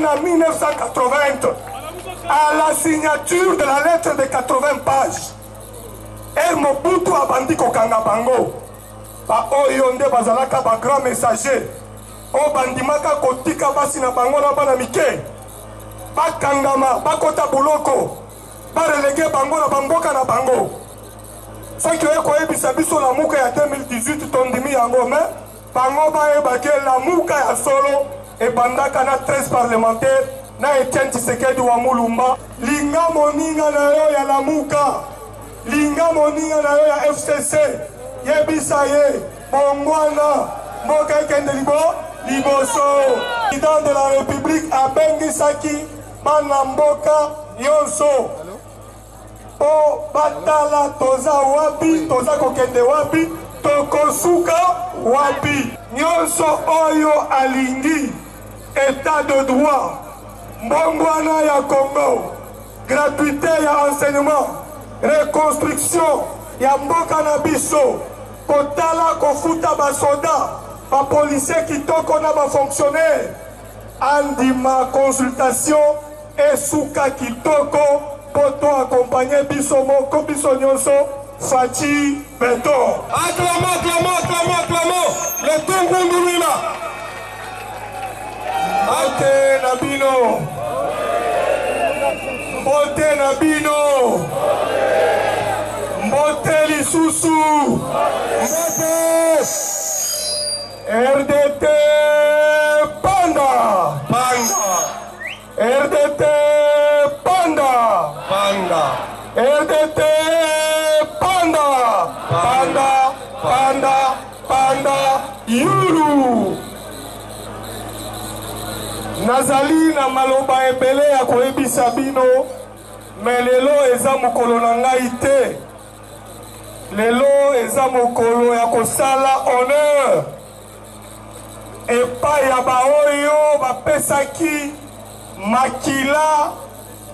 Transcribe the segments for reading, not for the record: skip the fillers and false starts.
en 1980, à la signature de la lettre de 80 pages, et Mobutu a bandi kokanga bango. Ba oyo nde bazalaka ba grand messager. O bandimaka kotika basi na bango na bana mike. Ba kangama, ba kota buloko. Ba relege bango na bamboka na bango. Soki oye koyebisa biso la muka ya 2018 tondimi yango me. Bango ba ebake la muka ya solo. E bandaka na 13 parlementaires. Na Etienne Tshisekedi wa Mulumba. Linga moninga na yo ya la muka. Linga moninga na yo ya FCC. Yebisa ye, Bongwana, Mboka Kende Liboso. Président de la République a bengisaki Bana Mboka Yonso. Po batala toza wapi, toza kokende wapi, tokosuka wapi. Nyonso oyo alingi, état de droit, Mbongwana ya Congo, gratuité ya enseignement, reconstruction ya mboka na biso. Kotala kofuta basoda, ba policier kitoko na ba fonctionnaire. Andima consultation et suka kitoko poto accompagner biso moko biso nyonso Fachi Beto. Acclamons le Tungundurila. Ate Nabino. Bote Nabino. Mbote Lisusu. Mbote RDT Panda. RDT Panda. RDT Panda. Yulu. Nazali na maloba ebele ya koyebisa bino, mais lelo eza mokolo na ngai te. Lelo eza mokolo ya kosala honneur epai ya baoyo bapesaki makila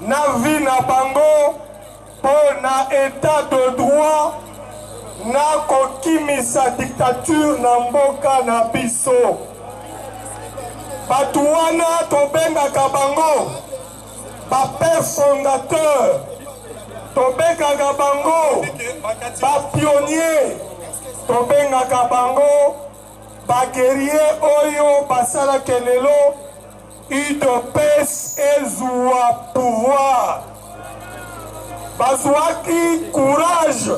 na vi na bango po na état de droit na kokimisa dictature na mboka na biso. Batu wana tobengaka bango bapère fondateur, tobengaka bango bapionnier, tobengaka bango baguerrier oyo basalaka lelo UDPS ezwa pouvoir. Bazwaki courage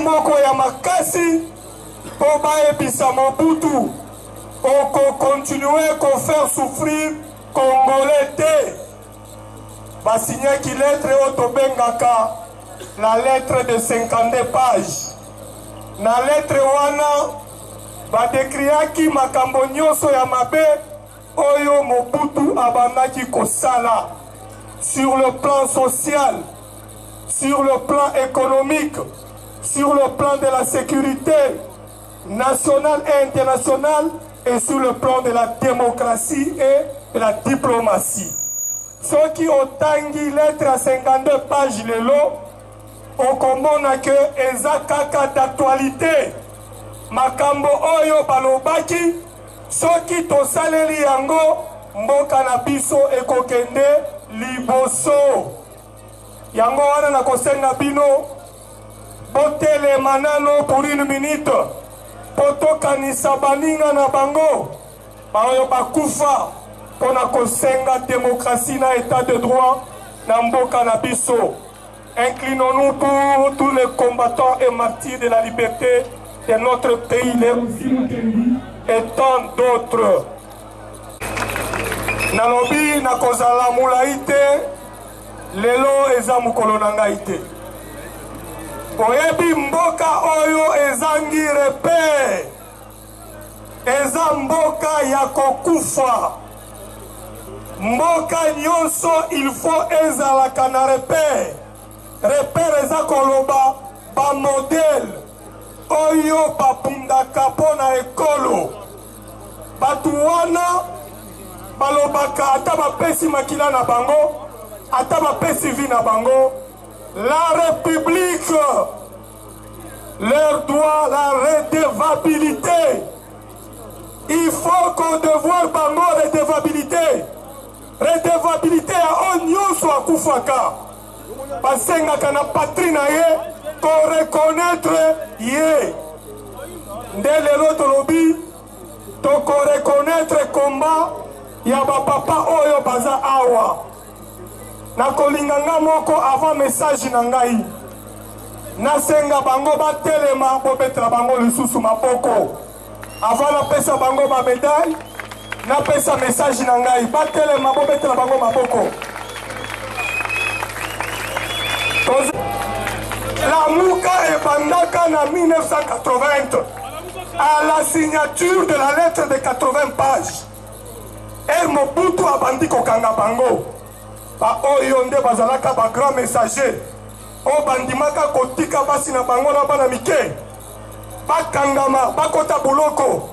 moko ya makasi po bayebisa Mobutu oko continuer ko faire souffrir Congolais te. Basignaki lettre oyo tobengaka la lettre de 52 pages. Na lettre wana badekriaki makambo nyonso ya mabe oyo Mobutu abandaki kosala sur le plan social, sur le plan économique, sur le plan de la sécurité nationale et internationale et sur le plan de la démocratie et de la diplomatie. Ceux qui ont tangi lettre à 52 pages lelo, okomona que eza kaka d'actualité. Makambo oyo balobaki, soki tosaleli yango, mboka na biso ekokende liboso. Yango wana na kosenga bino, botele manano pour une minute, potokanisa baninga na bango, baoyo bakufa, pona kosenga démocratie na état de droit, na mboka na biso. Inclinons-nous pour tous les combattants et martyrs de la liberté de notre pays, et tant d'autres. Nalobi na kozala mulaite, lelo eza mukolo na ngai te. Oyebi mboka oyo ezangi repere, eza mboka ya kokufa. Mboka nyonso il faut ezalaka na repere. Repere eza koloba ba modèle oyo babundaka pona ekolo. Batu wana balobaka ata bapesi makila na bango, ata bapesi vi na bango, la République leur doit la redevabilité. Il faut qu'on devoir bango redevabilité. redevabilité ya oyo nyonso akufaka basengaka na patrie na ye koreconnaître ye nde lelo tolobi tokoreconnaître komba ya bapapa oyo baza awa nakolinga nga moko avant message na ngai nasenga bango batelema bobetela bango lisusu maboko avant napesa bango bamedaille napesa message na ngai batelema bobetela bango maboko lamuka ebandaka na 1980 à la signature de la lettre de 80 pages Mobutu abandi kokanga bango ba oyo nde bazalaka ba grand messager o bandimaka kotika basi na bango na bana mike bakangama bakota boloko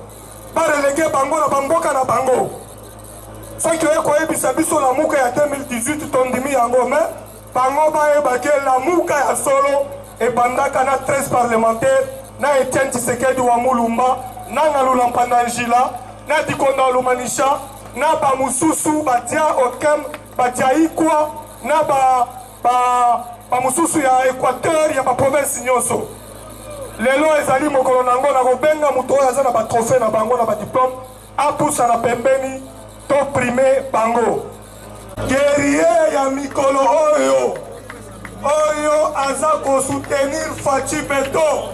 barelege bango na bamboka na bango soki oye koyebisa biso lamuka ya 2018 tondimi yango me bango bayebaki lamuka ya solo ebandaka na 13 parlementaire na Etienne Tshisekedi wa Mulumba na Ngalula Mpanda Njila na Dikonda Lumanisha na ba mususu batia okem batia ikwa na ba mususu ya Équateur ya ba province nyonso lelo ezali mokolo nango na kobenga muto oyo aza na ba trophée na bango na ba diplôme apusa na pembeni to primer bango guerrier ya mikolo oyo aza ko soutenir Fachi Beto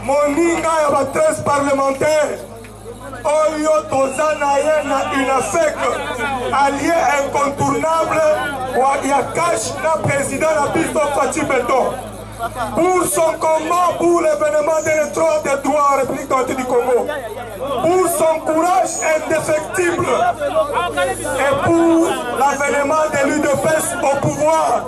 moninga ya ba 13 parlementaires oyo toza na ye na UNAFEC allié incontournable ya cash na président na biso Fachi Beto pour son combat pour l'événement des droits des droits en République démocratique du Congo, pour son courage indéfectible et pour l'avènement de l'UDPS au pouvoir.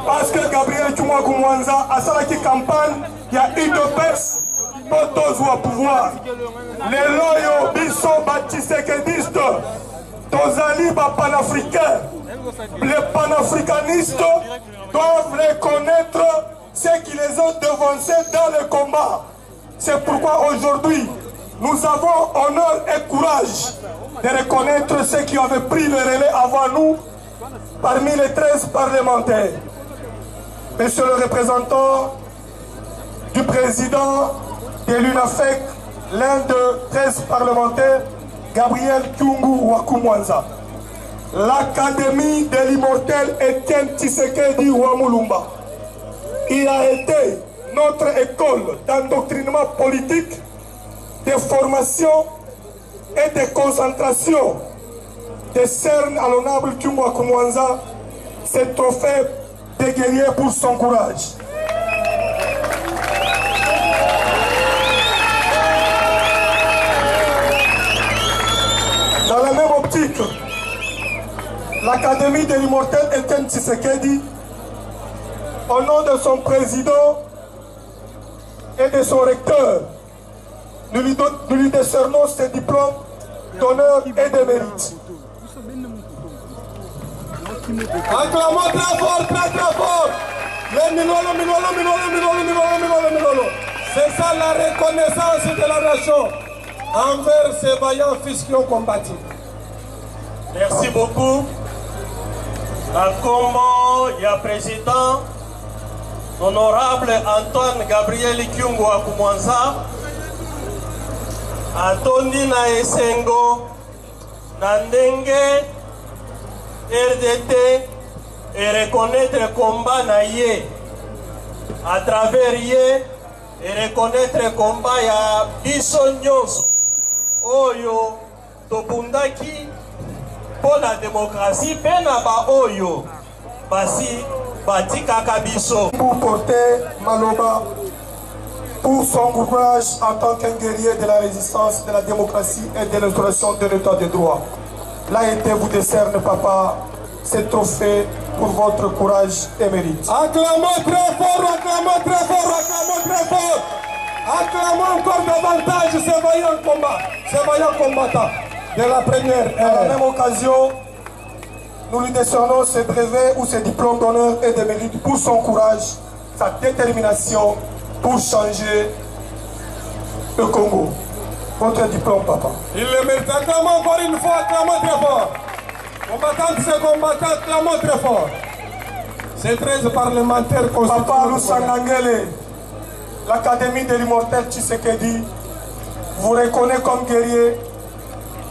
Parce que Gabriel Tshungwaku Mwanza a salaki campagne, il y a UDPS pour tous au pouvoir. Les loyaux biso batisekedistes, tozali ba panafricains, les panafricanistes doivent reconnaître ceux qui les ont devancés dans le combat. C'est pourquoi aujourd'hui, nous avons honneur et courage de reconnaître ceux qui avaient pris le relais avant nous parmi les 13 parlementaires. Monsieur le représentant du président de l'UNAFEC, l'un de 13 parlementaires, Gabriel Tshungwaku Mwanza, l'Académie de l'immortel Etienne Tshisekedi wa Mulumba. Il a été notre école d'endoctrinement politique, de formation et de concentration. Décerne à l'honorable Tshungwaku Mwanza ce trophée de guerrier pour son courage. Dans la même optique, l'Académie de l'immortel Etienne Tshisekedi, au nom de son président et de son recteur, nous lui décernons ce diplôme d'honneur et de mérite. Acclamons très fort, très très fort. Le Minolo. C'est ça la reconnaissance de la nation envers ces vaillants fils qui ont combattu. Merci beaucoup. Comme il y a président, honorable Antoine Gabriel Tshungwaku Mwanza, Anthony na Esengo, Nandenge, RDT, et reconnaître le combat na ye. À travers ye, et reconnaître le combat ya biso nyonso. Oyo, tobundaki, pour la démocratie, pena ba oyo, basi, batika kabiso. Pour porter Maloba, pour son courage en tant qu'un guerrier de la résistance, de la démocratie et de l'instauration de l'état de droit. L'AET vous décerne, papa, ce trophée pour votre courage et mérite. Acclamons très fort, acclamons très fort, acclamons très fort. Acclamons encore davantage ces vaillants combats, ces vaillants combattants de la première ère. À la même occasion, nous lui décernons ce brevet ou ce diplôme d'honneur et de mérite pour son courage, sa détermination pour changer le Congo. Votre diplôme, papa. Il le mérite. Acclamons encore une fois, acclamons très fort. Combattantes et combattants, clamons très fort. Ces 13 parlementaires Papa Lusangangele, l'Académie de l'immortel Tshisekedi vous reconnaît comme guerrier,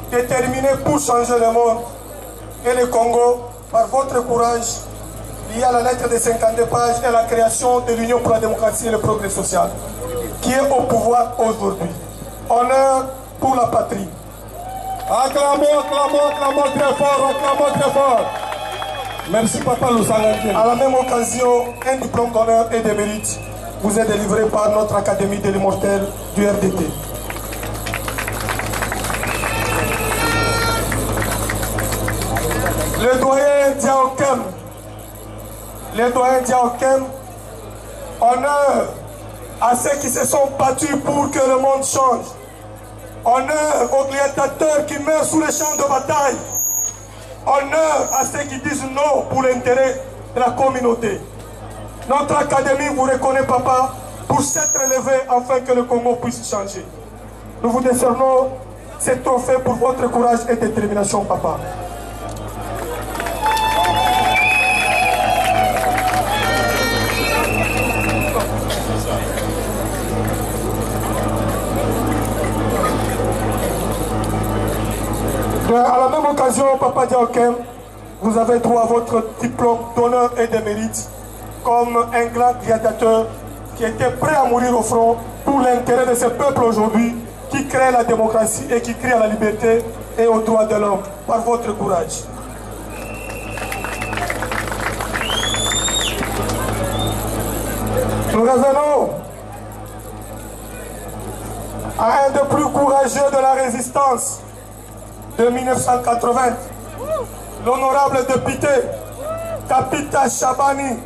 déterminé pour changer le monde et le Congo par votre courage lié à la lettre de 52 pages et la création de l'Union pour la démocratie et le progrès social, qui est au pouvoir aujourd'hui. Honneur pour la patrie. Acclamons, acclamons, acclamons très fort, acclamons très fort. Merci Papa Lusangangele. À la même occasion, un diplôme d'honneur et de mérite vous est délivré par notre Académie de l'immortel du RDT. Le doyen Diaokem, honneur à ceux qui se sont battus pour que le monde change. Honneur aux gladiateurs qui meurent sous les champs de bataille. Honneur à ceux qui disent non pour l'intérêt de la communauté. Notre académie vous reconnaît, papa, pour s'être élevé afin que le Congo puisse changer. Nous vous décernons ce trophée pour votre courage et détermination, papa. À la même occasion, Papa Diaokem, vous avez droit à votre diplôme d'honneur et de mérite comme un grand gladiateur qui était prêt à mourir au front pour l'intérêt de ce peuple aujourd'hui qui crée la démocratie et qui crie à la liberté et aux droits de l'homme par votre courage. Nous revenons à un des plus courageux de la résistance de 1980, l'honorable député Kapita Shabani.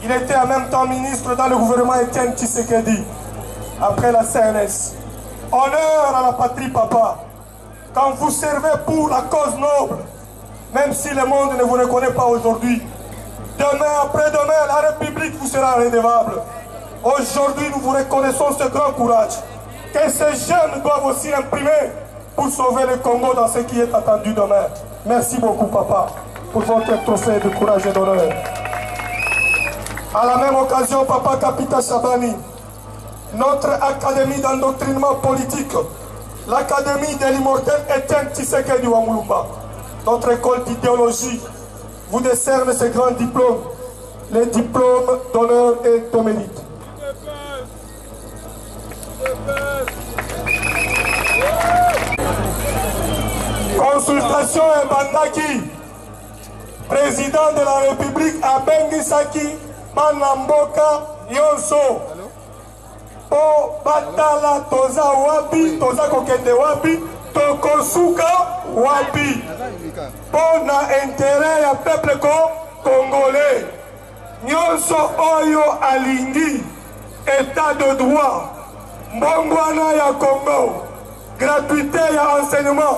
Il était en même temps ministre dans le gouvernement Etienne Tshisekedi, après la CNS. Honneur à la patrie, papa, quand vous servez pour la cause noble, même si le monde ne vous reconnaît pas aujourd'hui. Demain, après-demain, la République vous sera redevable. Aujourd'hui, nous vous reconnaissons ce grand courage que ces jeunes doivent aussi imprimer pour sauver le Congo dans ce qui est attendu demain. Merci beaucoup, papa, pour votre trophée de courage et d'honneur. À la même occasion, papa Kapita Shabani, notre académie d'endoctrinement politique, l'Académie de l'immortel Etienne Tshisekedi Wamulumba, notre école d'idéologie, vous décerne ce grand diplôme, les diplômes d'honneur et de mérite. Consultation et Bandaki, président de la République Abengisaki Manamboka Yonso. Po batala toza wapi, toza kokende wapi, tokosuka wapi. Po na intérêt ya peuple congolais. Nyonso oyo alingi, état de droit, mbongwana ya Congo, gratuité ya enseignement,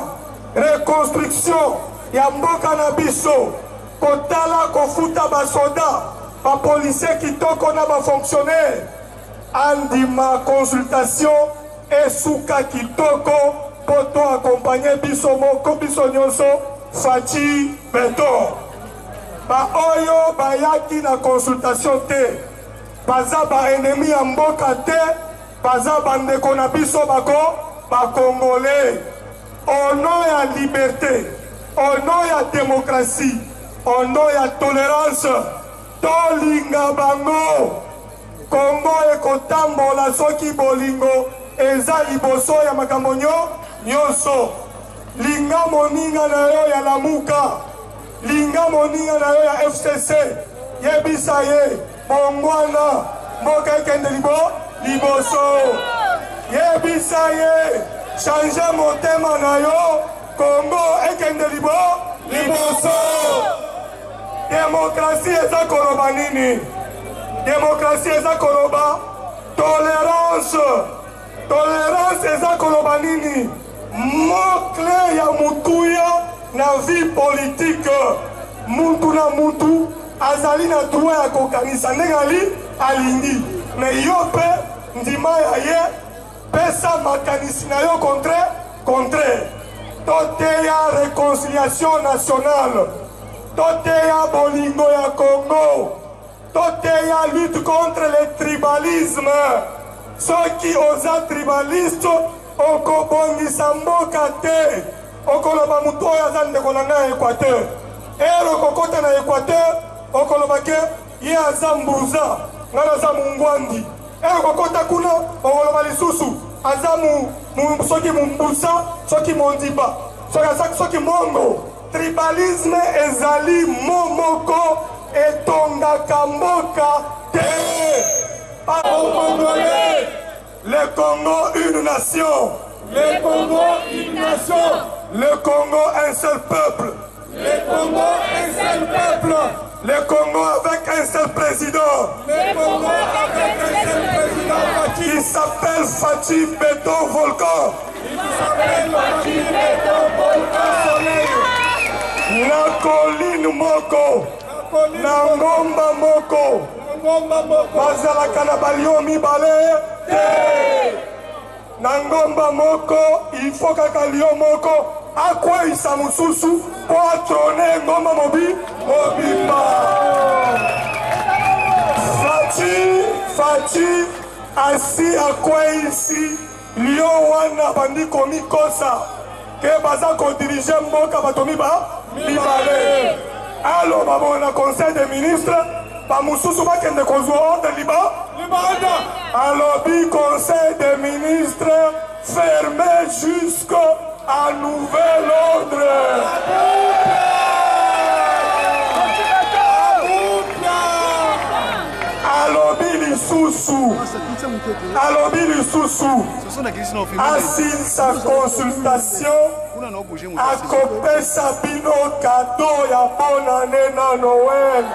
reconstruction ya mboka na biso, kotala kofuta basoda, ba policier kitoko na ba fonctionnaire, andima consultation esuka kitoko poto accompagner biso moko biso nyonso faci beton. Ba oyo bayaki na consultation te, baza ba ennemi ya mboka te, baza bandeko na biso bako ba congolais. Au nom ya liberté, au nom ya démocratie, au nom ya tolérance, tolinga bango. Congo ekotambola soki bolingo eza liboso ya makambo nyonso. Linga moninga na yo ya Lamuka, linga moninga na yo ya FCC, yebisa ye bongwana mboka ekende liboso. Yebisa ye change motema na yo, Congo ekende liboso. Démocratie eza koloba nini? Démocratie eza koloba tolérance. Tolérance eza koloba nini? Mot-clé ya mutuya na vie politique. Muntu na muntu azali na droit ya kokanisa ndenge alingi. Mais yo pe ndima ya ye pesa makanisi na yo contraire. toteya réconciliation nationale, toteya bolingo ya Congo, toteya lutte contre le tribalisme. Ceux qui osent tribaliste, okobongisa mboka te, okoloba mutu oyo aza ndeko na ngai Équateur. Ero kokota na Équateur, okoloba ke ye aza mbuza, ngai naza mungwandi. Ero kokota kuna, okoloba lisusu aza soki mumbusa, soki mondiba, soki mongo. Tribalisme ezali momoko etongaka mboka te. Au Congolais, le Congo une nation. Le Congo une nation. Le Congo un seul peuple. Le Congo un seul peuple. Le Congo avec un seul président. Le Congo avec un seul président qui s'appelle Fathi Beton Volcan. Il s'appelle Fathi Beton Volcan. La colline Moko. La ngomba Moko. Bazalaka na balio mibale te. Na ngomba moko il faut kaka lio moko akweyisa mususu po atrone ngomba mobimba. Fathi asi akweyisi lio wana bandi komikosa ke baza kodirige mboka bato mibale. Aloba bona conseil des ministres bamususu bakende kozwa ordre libanda. Alobi conseil des ministres fermé jusqu'à nouvel ordre. Alobi lisusu asilisa consultation akopesa bino kado ya bonane na Noël.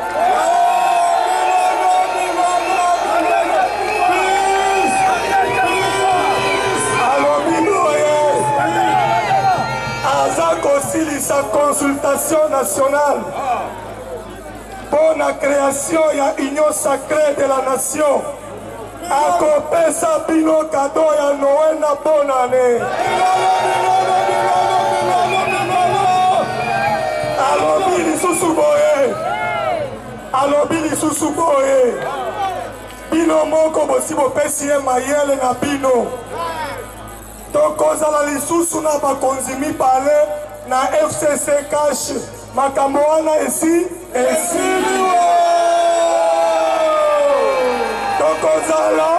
Sa consultation nationale pour la création de l'Union sacrée de la nation. Akopesa bino kado ya Noël na bonne année. Alobi lisusu boye. Bino moko bosi bopesi ye mayele na bino. Tokozala lisusu na bakonzi mibale na FCC cash makambo wana esiliwe. Tokozala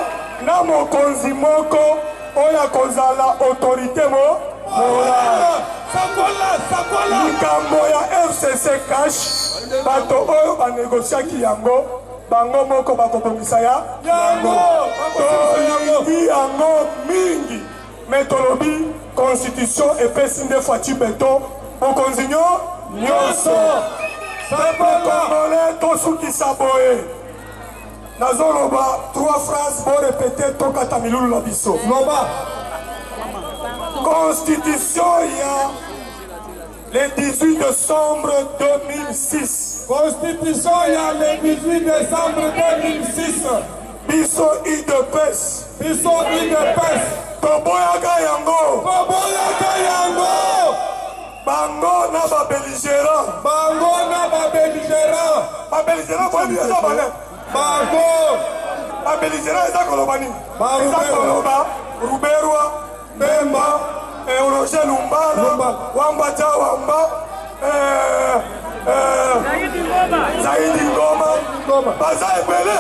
na mokonzi moko oyo akozala autorité morale. Likambo ya FCC cash bato oyo banegosiaki yango bango moko bakobongisa yango. Tolingi yango mingi mais tolobi constitution epesi nde Fathi Beton bokonzi nyonso. Peuple congolais tosukisa boye. Nazoloba 3 phrases bo répéter tokata milulu na biso. Loba constitution ya le 18 décembre 2006. Constitution ya le 18 décembre 2006. Biso IDPS. Biso IDPS. Toboyaka yango. Bango na ba belligérant. Ba belligérant boyebi eza bale. Ba belligérant eza kolobani. Eza koloba Ruberwa, Bemba, Roger Lumbala, Wamba Jawamba, Zaidi Ngoma. Baza ebele.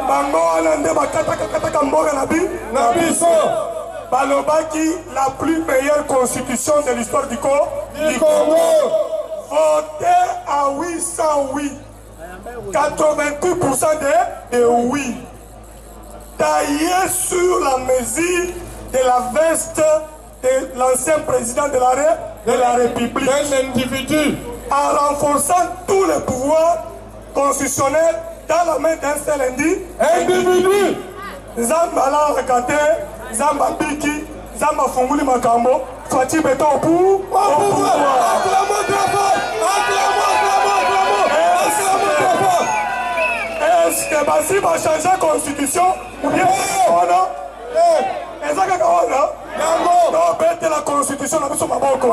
Bango wana nde bakataka mboka na biso. Balobaki la plus meilleure constitution de l'histoire du Congo. Voté à 800 oui. 88% de oui. Taillé sur la mesure de la veste de l'ancien président de la République. Un individu. En renforçant tous les pouvoirs constitutionnels dans la main d'un seul individu. Zamba la regardé, Zamba Biki, Zamba Funguli Makambo, Fathi Beton au pouvoir. Est-ce que Basi va changer la constitution ou bien on a? Est-ce que on a? Yango. tobetela constitution na biso maboko.